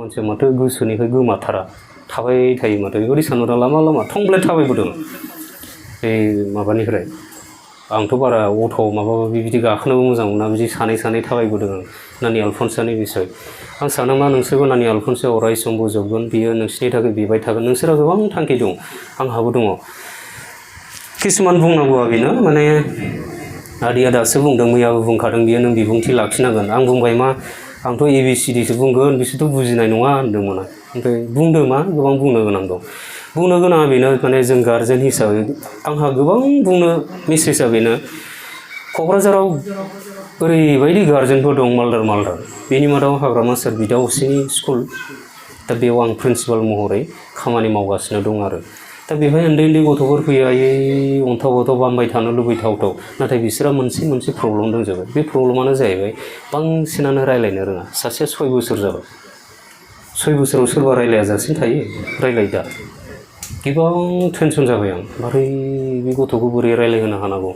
मानसिया माथो गोसोनिफ्राय गोमाथारा थाबाय थायो माथो बेबायदि सानहरा लामा लामा थंब्लेद थाबायबोदों बे माबानिफ्राय आंथ' बारा अट' माबा माबि बिदि गाखोनोबो मोजां मोना बिदि सानै सानै थाबायबोदों आं नानि आलफनसानि बिसय आं सानो मा नोंसोरबो नानि आलफनसाया अराय सम बोजबगोन बियो नोंसिनि थाखाय बिबाय थागोन नोंसोरहा गोबां थांखि दं आंहाबो दङ किसुमान बुंनांगौआ बेनो माने आदैया दासो बुंदों मैयाबो बुंखादों बियो नों बिबुंथि लाखिनांगोन आं बुंबाय मा आंथ' ABCDसो बुंगोन बिसोरथ' बुजिनाय नङा होनदोंमोन ओमफ्राय बुंदो मा गोबां बुंनो गोनां दं बुंनो गोनाङा बेनो माने जों गार्जेन हिसाबै आंहा गोबां बुंनो मेसेजआ बेनो क'क्राझाराव ओरैबायदि गार्जेनफोर दं मालदार बेनि मादाव हाग्रामा सार बिदा असेनि स्कुल दा बेयाव आं प्रिन्सिपाल महरै खामानि मावगासिनो दं आरो दा बेवहाय उन्दै उन्दै गथ'फोर फैयो आयै अन्थाव बाथाव बामबाय थानो लुबैथावथाव नाथाय बिसोरहा मोनसे प्रब्लेम दंजोबो बे प्रब्लेमानो जाहैबाय बांसिनानो रायज्लायनो रोङा सासेया 6 बोसोर जाबाय 6 बोसोराव सोरबा रायज्लायाजासिनो थायो रायज्लाय दा गोबां टेनसन जाबाय आं मारै बे गथ'खौ बोरै रायज्लायहोनो हानांगौ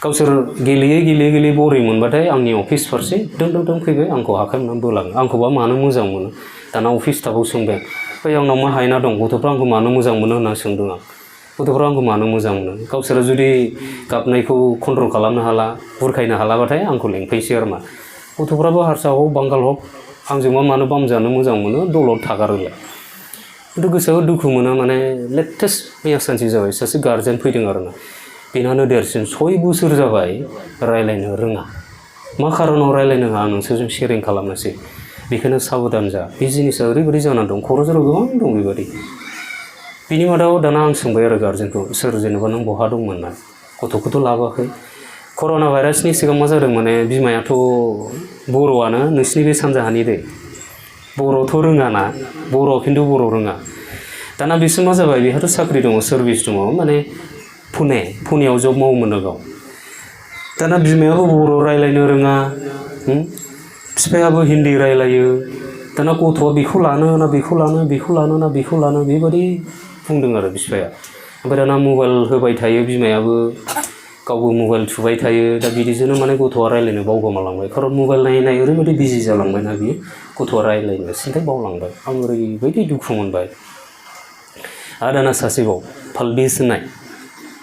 गावसोर गेलेयै बरिं मोनबाथाय आंनि अफिस फारसे दों फैबाय आंखौ आखाइ हमनानै बोलाङो आंखौबा मानो मोजां मोनो दाना अफिस स्टाफआव सोंबाय ओमफ्राय आंनाव मा हायना दं गथ'फ्रा आंखौ मानो मोजां मोनो होनना सोंदों आं गथ'फ्रा आंखौ मानो मोजां मोनो गावसोरा जुदि गाबनायखौ कन्ट्रल खालामनो हाला बुरखायनो हालाबाथाय आंखौ लेंफैसै आरो मा गथ'फ्राबो हारसा हक बांगाल हक आंजों मानो बामजानो मोजां मोनो दलद थागारोलाय खिन्थु गोसोआव दुखु मोनो माने लेटेस्ट मैया सानसे जाबाय सासे गार्जेन फैदों आरोना बेनानो देरसिन 6 बोसोर जाबाय रायज्लायनो रोङा मा खारनाव रायज्लायनो रोङा आं नोंसोरजों शेयारिं खालामनोसै बेखौनो साबधान जा बे जिनिसा ओरैबायदि जानानै दं क'क्राझाराव गोबां दं बेबायदि बिनि मादाव दाना आं सोंबाय आरो गार्जेनखौ सोर जेनेबा नों बहा दंमोन ना गथ'खौथ' लाबोआखै कर'ना भाइरासनि सिगां मा जादों माने बिमायाथ' बर'आनो नोंसिनि बे सानजाहानि दै बर'थ' रोङाना बर' खिन्थु बर' रोङा दाना बिसोर मा जाबाय बेहाथ' साख्रि दङ सार्भिस दङ माने पुनेयाव जब मावोमोन गाव दाना बिमायाबो बर' रायज्लायनो रोङा बिफायाबो हिन्दी रायज्लायो दाना गथ'आ बेखौ लानो ना बेखौ लानो बेबायदि बुंदों आरो बिफाया ओमफ्राय दाना मबाइल होबाय थायो बिमायाबो गावबो मबाइल थुबाय थायो दा बिदिजोंनो माने गथ'आ रायज्लायनो बावगोमालांबाय खारन मबाइल नायै ओरैबायदि बिजि जालांबायना बियो गथ'आ रायज्लायनो सिन्थाय बावलांबाय आं ओरैबायदि दुखु मोनबाय आरो दाना सासेबाव फालबिस होननाय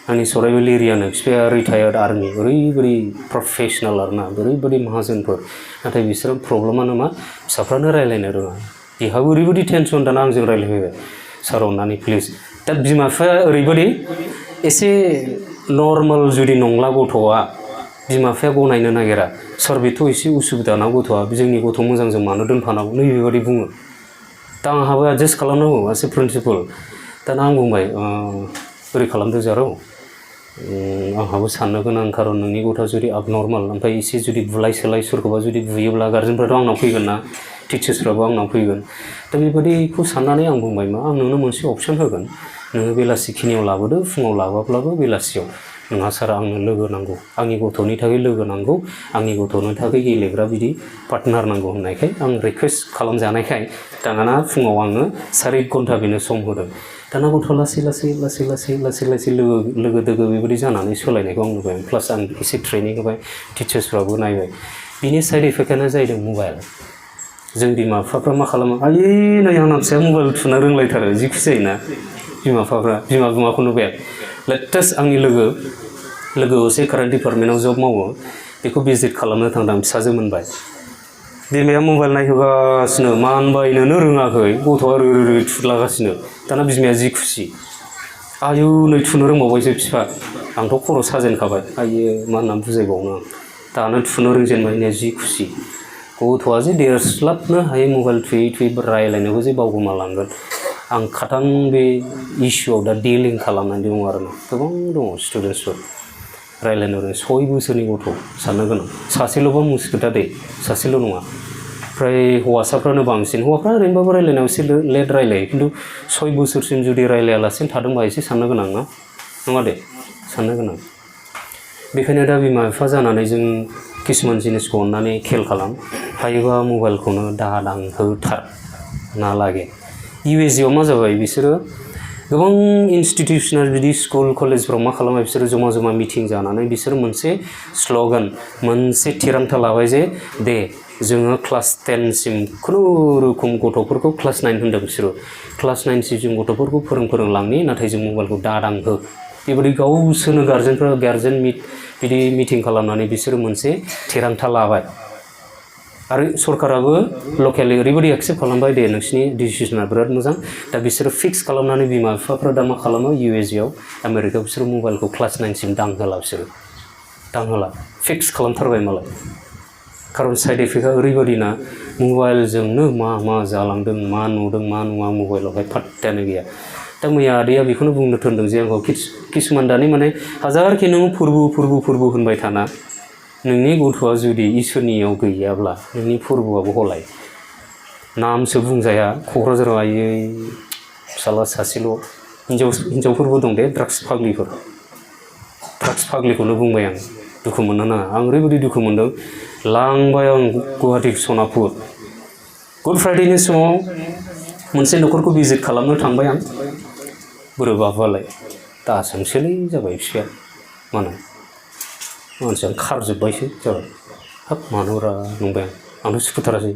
आंनि सराइबिल एरियानो बिफाया रिटायार्ड आर्मि ओरैबायदि प्रफेसनेल आरोना ओरैबायदि माहाजोनफोर नाथाय बिसोरो प्रब्लेमानो मा फिसाफ्रानो रायज्लायनो रोङा बेहाबो ओरैबायदि टेनसन दाना आंजों रायज्लायफैबाय सार अननानै प्लिज दा बिमा बिफाया ओरैबायदि एसे नर्मेल जुदि नंला गथ'आ बिमा बिफाया गनायनो नागिरा सार बेथ' एसे उसुबिदा ना गथ'आ जोंनि गथ' मोजांजों मानो दोनफानांगौ नैबेबायदि बुङो दा आंहाबो एडजास्ट खालामनांगौ एसे प्रिन्सिपाल दाना आं बुंबाय ओरै खालामदो जारौ आंहाबो साननो गोनां खारन नोंनि गथ'आ जुदि आबनर्माल ओमफ्राय एसे जुदि बुलाय सोलाय सोरखौबा जुदि बुयोब्ला गार्जेनफ्राथ' आंनाव फैगोन ना टिचार्सफ्राबो आंनाव फैगोन दा बेबायदिखौ साननानै आं बुंबाय मा आं नोंनो मोनसे अपसन होगोन नोङो बेलासिखिनियाव लाबोदो फुङाव लाबोब्लाबो बेलासियाव नोंहा सार आंनो लोगो नांगौ आंनि गथ'नि थाखाय लोगो नांगौ आंनि गथ'नि थाखाय गेलेग्रा बिदि पार्टनार नांगौ होननायखाय आं रिकुवेस्ट खालामजानायखाय दाना फुङाव आङो 4 घन्टा बेनो सम होदों दाना गथ'आ लासै लोगो दोगो बेबायदि जानानै सोलायनायखौ आं नुबाय प्लास आं एसे ट्रेनिं होबाय टिचार्सफ्राबो नायबाय बिनि साइड इफेक्टआनो जाहैदों मबाइल जों बिमा बिफाफ्रा मा खालामो आयै नै आंना फिसाया मबाइल थुना रोंलायथारो जिखि जायोना बिमा बिफाफ्रा बिमा-बिमाखौ नुबाय लेटेस्ट आंनि लोगो असे कारेन्ट डिपार्टमेन्टआव जब मावो बेखौ भिजिट खालामनो थांदों आं फिसाजो मोनबाय बिमाया मबाइल नायहोगासिनो मानबायनोनो रोङाखै गथ'आ रो थुलागासिनो दाना बिमाया जि खुसि आयौ नै थुनो रोंबावबायसो बिफा आंथ' खर' साजेनखाबाय आयो मा होननानै बुजायबावनो आं दानो थुनो रोंजेनबाय होननाया जि खुसि गथ'आ जे देरस्लाबनो हायो मबाइल थुयै रायज्लायनोबो जे बावगोमालांगोन आं खाथां बे इस्युआव दा डिलिं खालामनानै दङ आरोना गोबां दङ स्टुडेन्टसफोर रायज्लायनो रोङो 6 बोसोरनि गथ' साननो गोनां सासेल'बा मुस्किटा दै सासेल' नङा फ्राय हौवासाफ्रानो बांसिन हौवाफ्रा ओरैनोबाबो रायज्लायनायाव एसे लेट रायलायो खिन्थु 6 बोसोरसिम जुदि रायज्लायालासिनो थादोंबा एसे साननो गोनां ना नङा दे साननो गोनां बेखायनो दा बिमा बिफा जानानै जों किसुमान जिनिसखौ अननानै खेल खालाम हायोबा मबाइलखौनो दादांहोथार ना लागे इउएसएआव मा जाबाय बिसोरो गोबां इन्सटिटिउसनाल बिदि स्कुल कलेजफ्राव मा खालामो बिसोरो जमा मिटिं जानानै बिसोरो मोनसे स्ल'गान मोनसे थिरांथा लाबाय जे दे जोङो क्लास 10 सिम खुनुरुखुम गथ'फोरखौ क्लास 9 होनदों बिसोरो क्लास 9 सिम गथ'फोरखौ फोरोंलांनि नाथाय जों मबाइलखौ दादांहो बेबायदि गावसोरनो गारजेन बिदि मिटिं खालामनानै बिसोरो मोनसे थिरांथा लाबाय आरो सरकाराबो लकेलि ओरैबायदि एक्सेप्ट खालामबाय दे नोंसिनि डिसिसना बिराद मोजां दा बिसोरो फिक्स खालामनानै बिमा बिफाफ्रा दा मा खालामो USA आमेरिकायाव बिसोरो मबाइलखौ क्लास 9 सिम दांहोला फिक्स खालामथारबाय मालाय खारन साइड इफेक्टआ ओरैबायदिना मबाइलजोंनो मा जालांदों मा नुदों मा नुवा मबाइलावहाय पात्तायानो गैया दा मैया आदैया बेखौनो बुंनो थोनदों जे आंखौ किसुमान दानि माने हाजारखि नों फोरबो होनबाय थाना नोंनि गथ'आ जुदि इसोरनियाव गैयाब्ला नोंनि फोरबोआबो हलाय नामसो बुंजाया क'क्राझाराव आयै फिसाला सासेल' हिनजावफोरबो दं दे ड्राग्स फाग्लिखौनो बुंबाय आं दुखु मोननो नाङा आं ओरैबायदि दुखु मोनदों लांबाय आं गुवाहाटि सनापुर गुड फ्राइडेनि समाव मोनसे न'खरखौ भिजिट खालामनो थांबाय आं बोरैबाबालाय दासोंसोलै जाबाय फिसाया मानो मानसिया खारजोब्बायसो जाबाय हाब मानोब्रा नंबाय आंथ' सुखुथारासै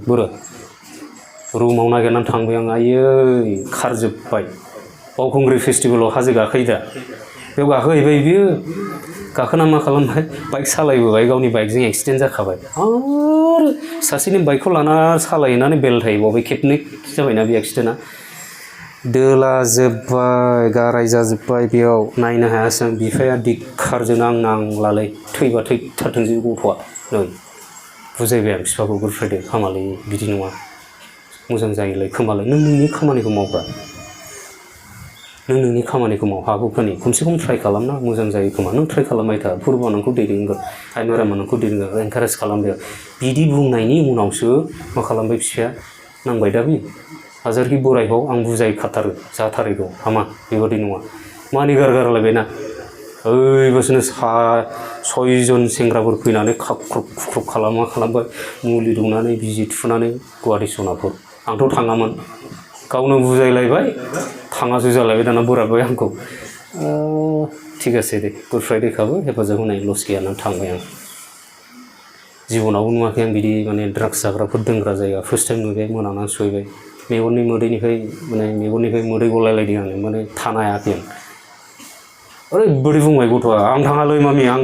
रुमाव नागिरनानै थांबाय आं आयै खारजोब्बाय बावखुंग्रि फेस्टिभेलाव हाजो गाखोयो दा बेयाव गाखोहैबाय बियो गाखोना मा खालामबाय बाइक सालायबोबाय गावनि बाइकजों एक्सिडेन्ट जाखाबाय आरो सासेनि बाइकखौ लाना सालायनानै बेलथायबावबाय खेबनै जाबायना बे एक्सिडेन्टआ दोला जोब्बाय गाराय जाजोब्बाय बेयाव नायनो हायासै आं बिफाया दिखारजों आं नांलालै थैबा थैथारथोंसै गथ'आ नै बुजायबाय आं बिफाखौ गुड फ्राइडे हामालै बिदि नङा मोजां जायोलाय खोमालाय नों नोंनि खामानिखौ मावग्रा नों नोंनि खामानिखौ माव हागौखानि खमसे खम ट्राइ खालामना मोजां जायो खोमा नों ट्राइ खालामबाय था फोरबोआ नोंखौ दैदेनगोन आइमारामा नोंखौ दैदेनगोन एनकारेज खालामदो बिदि बुंनायनि उनावसो मा खालामबाय फिसाया नांबाय दा बि हाजारखि बोरायबाव आं बुजायखाथारो जाथारैखौ हामा बेबादि नङा मानि गारलायबायना ओइबासोनो 6 सेंग्राफोर फैनानै खाख्रब खुख्रब खालामबाय मुलि दौनानै बिजि थुनानै गुवाहाटि सनापुर आंथ' थाङामोन गावनो बुजायलायबाय थाङासो जालायबाय दाना बोराबबाय आंखौ थिगासे दे गुड फ्राइडेखाबो हेफाजाब होनाय लस गैया होननानै थांबाय आं जिबनावबो नुवाखै आं बिदि माने ड्राग्स जाग्राफोर दोनग्रा जायगा फार्स्ट टाइम नुबाय मोनानानै सहैबाय मेगननिफ्राय मोदै गलायलायदों आं माने थानो हायाखै आं ओरैबायदि बुंबाय गथ'आ आं थाङालै मामि आं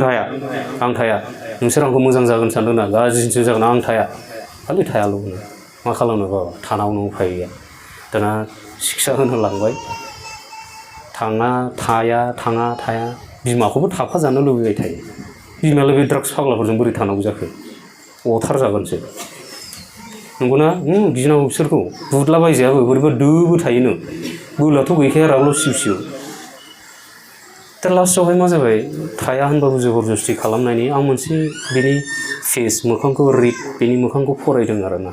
थाया नोंसोर आंखौ मोजां जागोन सानदों ना गाज्रिसो जागोन आं थाया खालि थायाल' होनो मा खालामनो बाबा थानावनो उफाय गैया दाना शिक्षा होनो लांबाय थाङा बिमाखौबो थाफाजानो लुबैबाय थायो बिमायालाय बे ड्राग्स फाग्लाफोरजों बोरै थानांगौ जाखो अथार जागोनसो नंगौना गिनांगौ बिसोरखौ बुदलाबायजायाबो बोरैबा दोबो थायोनो बोलाथ' गैखाया रावल' सिउ दा लास्टआवहाय मा जाबाय थाया होनबाबो जबरदस्ति खालामनायनि आं मोनसे बेनि फेस मोखांखौ बेनि मोखांखौ फरायदों आरोना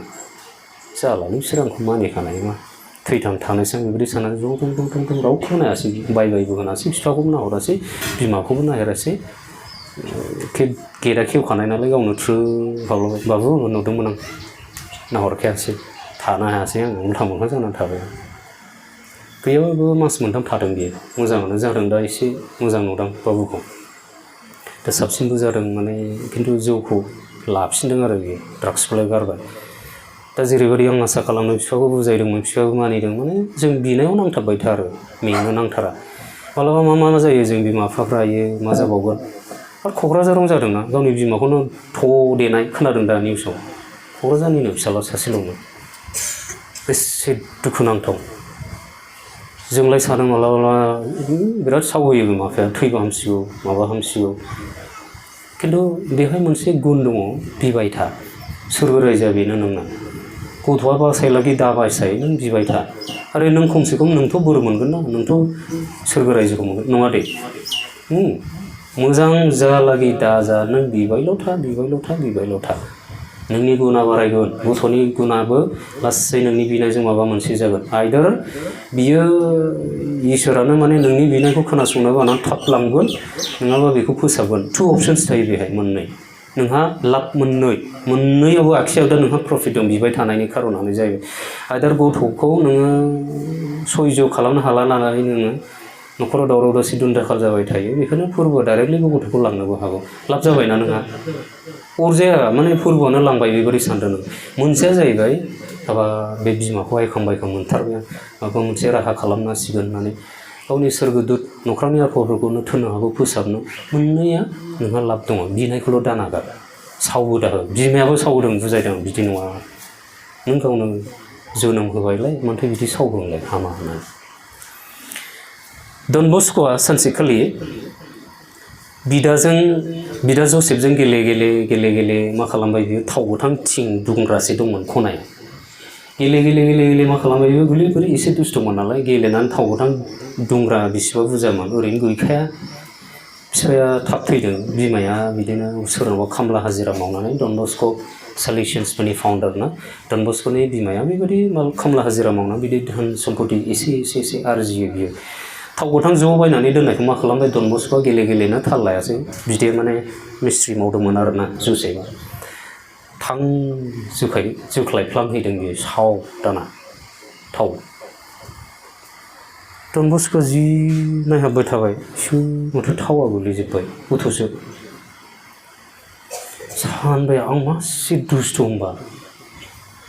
जालालै बिसोर आंखौ मानिखानाय मा थैथां थानोसै आं बेबायदि साननानै ज' रावखौबो नायासै बायबो होनासै बिफाखौबो नाहरासै बिमाखौबो नायहरासै गेटआ खेवखानाय नालाय गावनो थ्रो हाबलांबाय बाबु नुदोंमोन आं नाहरखायासै थानो हायासै आं उल्था मोखां जानानै थाबाय गैयाबाबो मास मोनथाम थादों बियो मोजाङानो जादों दा एसे मोजां नुदां बाबुखौ दा साबसिनबो जादों माने खिन्थु जौखौ लाफिनदों आरो बियो ड्राग्सखौलाय गारबाय दा जेरैबायदि आं आसा खालामदों बिफाखौ बुजायदोंमोन बिफायाबो मानिदों माने जों बिनायाव नांथाबबाय था आरो मेंनो नांथारा मालाबा मा जायो जों बिमा बिफाफ्रा मा जाबावगोन आरो क'क्राझाराव जादोंना गावनि बिमाखौनो देनाय खोनादों दा निउसाव क'क्राझारनिनो फिसाला सासेल'मोन बेसे दुखुनांथाव जोंलाय सानो मालाबा बिराद सावहोयो बिमा बिफाया थैबा हामसिगौ माबा हामसिगौ खिन्थु बेवहाय मोनसे गुन दङ बिबाय था सोरबो रायजोआ बेनो नोंना गथ'आ बासायलागि दा बासाय नों बिबाय था आरो नों खमसे खम नोंथ' बोर मोनगोन ना नोंथ' सोरगो रायजोखौ मोनगोन नङा दे मोजां जालागि दाजा नों बिबायल' था नोंनि गुना बारायगोन गथ'नि गुनाबो लासै नोंनि बिनायजों माबा मोनसे जागोन आइदार बियो इसोरानो माने नोंनि बिनायखौ खोनासंनो बानानै थाब लांगोन नङाबा बेखौ फोसाबगोन 2 अपसन्स थायो बेहाय मोननै नोंहा लाब मोननैयावबो आखियाव दा नोंहा प्रफिट दं बिबाय थानायनि खारनानो जाहैबाय आइदार गथ'खौ नोङो सयज' खालामनो हाला नालाय नोङो न'खराव दावराव दावसि दुमदाखाल जाबाय थायो बेखौनो फोरबोआ डाइरेक्टलि गथ'खौ लांनोबो हागौ लाब जाबायना नोंहा अरजाया माने फोरबोआनो लांबाय बेबायदि सानदों नों मोनसेया जाहैबाय हाबा बे बिमाखौ आइखां बायखां मोनथारबाय माबा मोनसे राहा खालामनांसिगोन होननानै गावनि सोरगोदुत न'खरनि आबहावाफोरखौनो थोननो हागौ फोसाबनो मोननैया नोंहा लाब दङ बिनायखौल' दानागार सावबो दाहो बिमायाबो सावदों बुजायदों बिदि नङा नों गावनो जोनोम होबायलाय मानोथो बिदि सावदोंलाय हामा होननानै डन बस्क'आ सानसेखालि बिदा जसेफजों गेले मा खालामबाय बियो थाव गोथां थिं दुंग्रासे दंमोन खनायाव गेले मा खालामबाय बियो गोरलै एसे दुस्थ'मोन नालाय गेलेनानै थाव गोथां दुंग्रा बेसेबा बुरजामोन ओरैनो गैखाया फिसाया थाब थैदों बिमाया बिदिनो सोरनावबा खामला हाजिरा मावनानै डन बस्क' सलिउसन्सफोरनि फाउन्डार ना डन बस्क'नि बिमाया बेबायदि खामला हाजिरा मावना बिदि धोन सम्पति एसे आरजियो बियो थाव गोथां ज' बायनानै दोननायखौ मा खालामबाय डन बस्क'आ गेलेना थाल लायासै बिदि माने मिस्ट्रि मावदोंमोन आरोना जुसेबा थां जोख्लायफ्लांहैदों बियो साव दाना थाव डन बस्क'आ जि नायहाबबाय थाबाय माथो थावा गोलैजोब्बाय गथ'सो सानबाय आं मासे दुस्थ' होनबा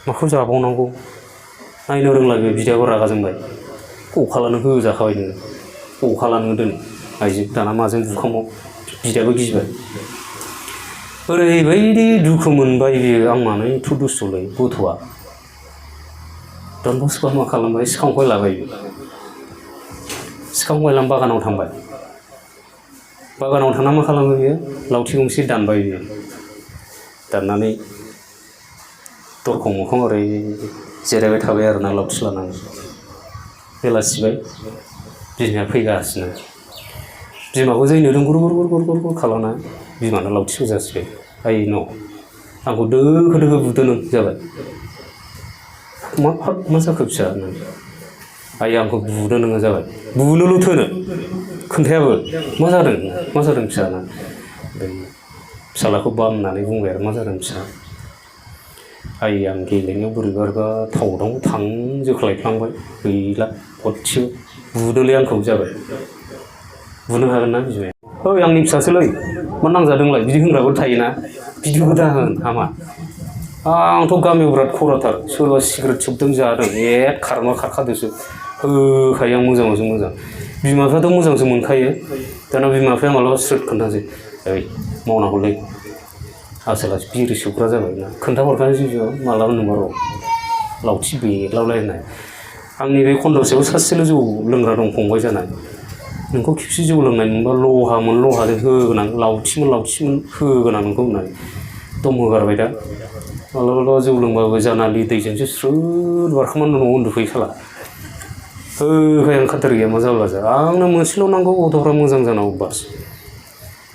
माखौ जाबावनांगौ नायनो रोंला बे बिदायाबो रागा जोंबाय अखालानो होजाखाबाय नोङो अखालानो दोन आइजो दाना माजों बुखांबाव बिदायाबो गिबाय ओरैबायदि दुखु मोनबाय बियो आं मानो एथ' दुस्थ'लै गथ'आ डन बस्क'आ मा खालामबाय सिखांखय लाबाय सिखांखय लानानै बागानाव थांबाय बागानाव थांना मा खालामो बियो लावथि गंसे दानबाय बियो दाननानै दरखं मोखां ओरै जिरायबाय थाबाय आरोना लावथि लानानै बेलासिबाय बिमाया फैगासिनो बिमाखौ जै नुदों गुर खालामना बिमानो लावथिखौ जासिबाय आइ न' आंखौ दोखो बुदो नों जाबाय मा जाखो फिसा होननानै आइ आंखौ बुदो नोङो जाबाय बुनोल' थोनो खोन्थायाबो मा जादों फिसा होननानै फिसालाखौ बामनानै बुंबाय आरो मा जादों फिसा आइ आं गेलेनायाव बोरैबा थावदांखौ जोख्लायफ्लांबाय गैला गदसेबो बुदोलै आंखौ जाबाय बुनो हागोन ना बिमाया ओइ आंनि फिसासोलै मा नांजादोंलाय बिदि होनग्राबो थायोना बिदिबो दाहोन हामा आंथ' गामियाव बिराद खराथार सोरबा सिगारेट सोबदों जादों खारखादोसो होखायो आं मोजांजों मोजां बिमा बिफायाथ' मोजांसो मोनखायो दाना बिमा बिफाया मालाबा स्रोद खोन्थासै ओइ मावनांगौलै लासै बिरि सोबग्रा जाबाय ना खोन्थाहरखानोसै बियो मालाबा नुबा र' लावथि बेग्लाबलायनाय आंनि बे खन्द'सेयाव सासेल' जौ लोंग्रा दं फंबाय जानाय नोंखौ खेबसे जौ लोंनाय मोनबा लहाजों होगोनां लावथिमोन होगोनां नोंखौ होननानै दम होगारबाय दा मालाबा जौ लोंबाबो जानालि दैजोंसो स्रुद बारखांनानै न'आव उन्दुफैयो साला होखाय ओंखारथार गैया मा जाब्ला जा आंनो मोनसेल' नांगौ गथ'फ्रा मोजां जानांगौ बास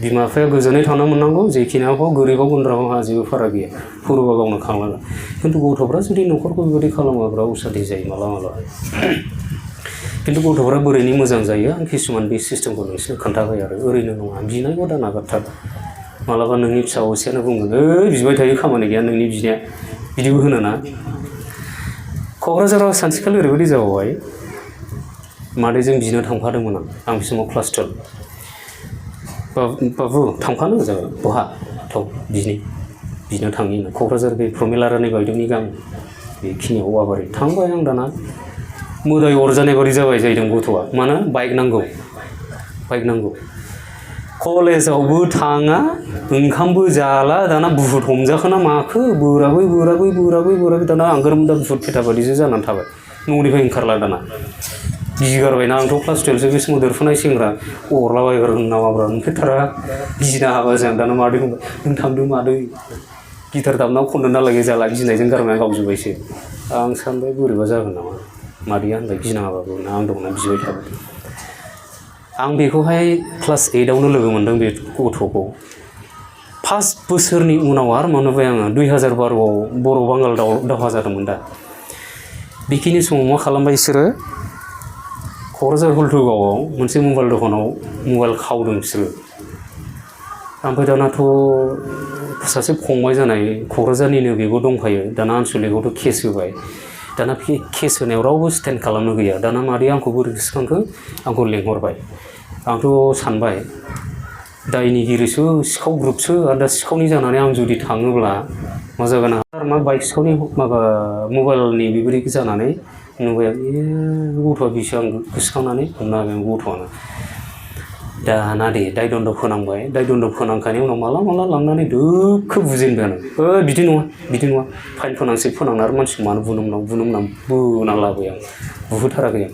बिमा बिफाया गोजोनै थानो मोननांगौ जेखिनि हक गोरिबाव गुन्द्राव आंहा जेबो फाराग गैया फोरबोआ गावनो खांलाङो खिन्थु गथ'फ्रा जुदि न'खरखौ बेबायदि खालामोब्ला उसादि जायो मालाबा खिन्थु गथ'फ्रा बोरैनि मोजां जायो आं किसुमान बे सिस्टेमखौ नोंसोरनो खोन्थाबाय आरो ओरैनो नङा बिनायखौ दानागारथार मालाबा नोंनि फिसा असेयानो बुङो ओइ बिबाय थायो खामानि गैया नोंनि बिनाया बिदिबो होनोना क'क्राझाराव सानसेखालि ओरैबायदि जाबावबाय मादैजों बिनो थांफादोंमोन आं बे समाव क्लास 12 बाबु थांफानो जाबाय बहा थाव बिनो थांनि क'क्राझार बे प्रमिलारानि बायद'नि गामि बेखिनियाव औवाबारि थांबाय आं दाना मोदाय अरजानाय बादि जाबाय जाहैदों गथ'आ मानो बाइक नांगौ कलेजावबो थाङा ओंखामबो जाला दाना बुहुत हमजाखोना माखो बोराबै दाना आं गोरोमदा बुहुत फेथा बादिसो जानानै थाबाय न'निफ्राय ओंखारला दाना गिगारबायना आंथ' क्लास 12 बे समाव देरफुनाय सेंग्रा अरलाबायग्रा नामाब्रा नुफेरथारा गिना हाबा जों दाना मादै बुंबाय नों थांदों मादै गिटार दामना खननो नालागे जाला गिनायजों गारमाया गावजोब्बायसो आं सानबाय बोरैबा जागोन नामा मादैया होनबाय गिनाङाबाबो आं दंना बिबाय थाबाय आं बेखौहाय क्लास 8आवनो लोगो मोनदों बे गथ'खौ फार्स्ट बोसोरनि उनाव आरो मोनबाय आङो 2012आव बर' बांगाल दावहा जादोंमोन दा बेखिनि समाव मा खालामबाय बिसोरो क'क्राझार हुलथुगावआव मोनसे मबाइल दखानाव मबाइल खावदों बिसोरो ओमफ्राय दानाथ' सासे फंबाय जानाय क'क्राझारनिनो बेबो दंफायो दाना आनसलिकआवथ' केस होबाय दाना केस होनायाव रावबो स्टेन्ड खालामनो गैया दाना मादै आंखौ बोरै गोसोखांखो आंखौ लेंहरबाय आंथ' सानबाय दायनिगिरिसो सिखाव ग्रुपसो आरो दा सिखावनि जानानै आं जुदि थाङोब्ला मा जागोन आरो मा बाइक सिखावनि माबा मबाइलनि बेबायदि जानानै नुबाय गथ'आ बिसो आं गोसोखांनानै हमनो हागोन गथ'आनो दाना दे दायदन्द फोनांबाय दायदन्द फोनांखांनायनि उनाव माला लांनानै दोखो बुजेनबाय आं बिदि नङा फाइन फोनांसै फोनांना आरो मानसिखौ मानो बुनो मोना बुना लाबोबाय आं बुहोथाराखै आं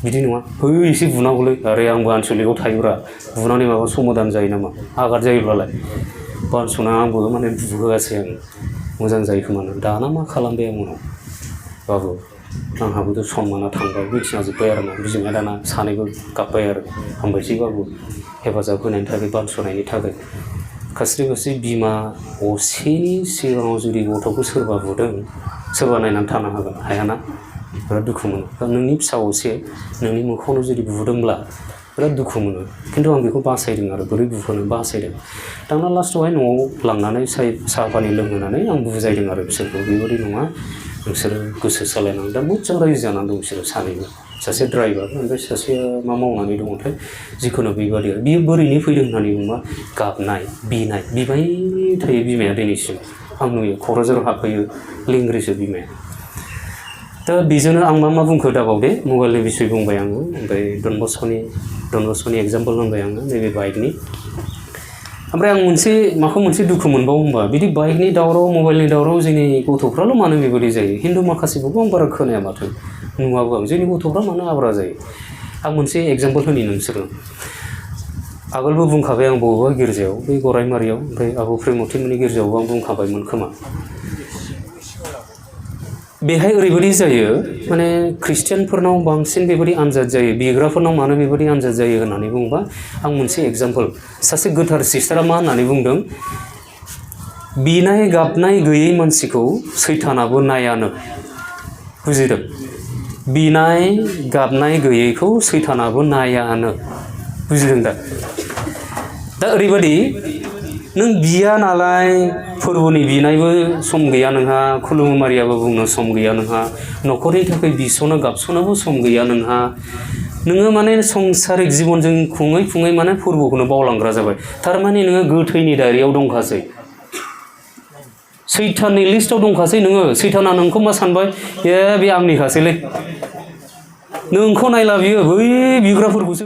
बिदि नङा एसे बुनांगौलै आरो आंबो आनसलिकआव थायोब्रा बुनानै माबा समादान जायो नामा आघात जायोब्लालाय बानस'ना आंबो माने बुहोआसै आं मोजां जायो खोमा दाना मा खालामबाय आं उनाव बाबु आंहाबोथ' सनमाना थांबाय मिथिना जोब्बाय आरो ना बिमाया दाना सानैबो गाबबाय आरो हामबायसै बाबु हेफाजाब होनायनि थाखाय बानस'नायनि थाखाय खास्रि बिमा असेनि सिगाङाव जुदि गथ'खौ सोरबा बुदों सोरबा नायनानै थानो हागोन हायाना बिराद दुखु मोनो नोंनि फिसा असे नोंनि मोखाङावनो जुदि बुदोंब्ला बिराद दुखु मोनो खिन्थु आं बेखौ बासायदों आरो बोरै बुहोनो बासायदों दाना लास्टआवहाय न'आव लांनानै साहा पानि लोंहोनानै आं बुजायदों आरो बिसोरखौ बेबायदि नङा नोंसोरो गोसो सालायनानै दा मोजां रायजो जानानै दं बिसोरो सानैबो सासे ड्राइभार ओमफ्राय सासेया मा मावनानै दङथाय जिखुनु बेबादि आरो बियो बोरैनो फैदों होननानै बुङोबा गाबनाय बिबाय थायो बिमाया दिनैसिम आं नुयो क'क्राझाराव हाबफैयो लेंग्रिसो बिमाया दा बेजोंनो आं मा बुंखो दाबावदे मबाइलनि बिसय बुंबाय आङो ओमफ्राय डनबस्क'नि एग्जाम्पल होनबाय आङो नैबे बाइकनि ओमफ्राय आं मोनसे दुखु मोनबावो होनबा बिदि बाइकनि दावराव मबाइलनि दावराव जोंनि गथ'फ्राल' मानो बेबायदि जायो हिन्दु माखासेफोरखौ आं बारा खोनाया माथो नुवाबो आं जोंनि गथ'फ्रा मानो आब्रा जायो आं मोनसे एग्जाम्पल होनि नोंसोरो आगोलबो बुंखाबाय आं बबेबा गिर्जायाव बे गराइमारियाव ओमफ्राय आब' प्रेमथिमोननि गिर्जायावबो आं बुंखाबायमोन खोमा बेहाय ओरैबायदि जायो माने ख्रिस्टियानफोरनाव बांसिन बेबायदि आनजाद जायो बिग्राफोरनाव मानो बेबायदि आनजाद जायो होननानै बुङोबा आं मोनसे एग्जाम्पल सासे गोथार सिस्टारा मा होननानै बुंदों बिनाय गाबनाय गैयै मानसिखौ सैतानाबो नायानो बुजिदों बिनाय गाबनाय गैयैखौ सैतानाबो नायानो बुजिदों दा ओरैबायदि नों बिया नालाय फोरबोनि बिनायबो सम गैया नोंहा खुलुममारियाबो बुंनो सम गैया नोंहा न'खरनि थाखाय बिस'नो गाबस'नोबो सम गैया नोंहा नोङो माने संसारिक जिबनजों खुङै माने फोरबोखौनो बावलांग्रा जाबाय थारमाने नोङो गोथैनि दारियाव दंखासै सैताननि लिस्टआव दंखासै नोङो सैताना नोंखौ मा सानबाय बे आंनिखासैलै नोंखौ नायला बियो बै बिग्राफोरखौसो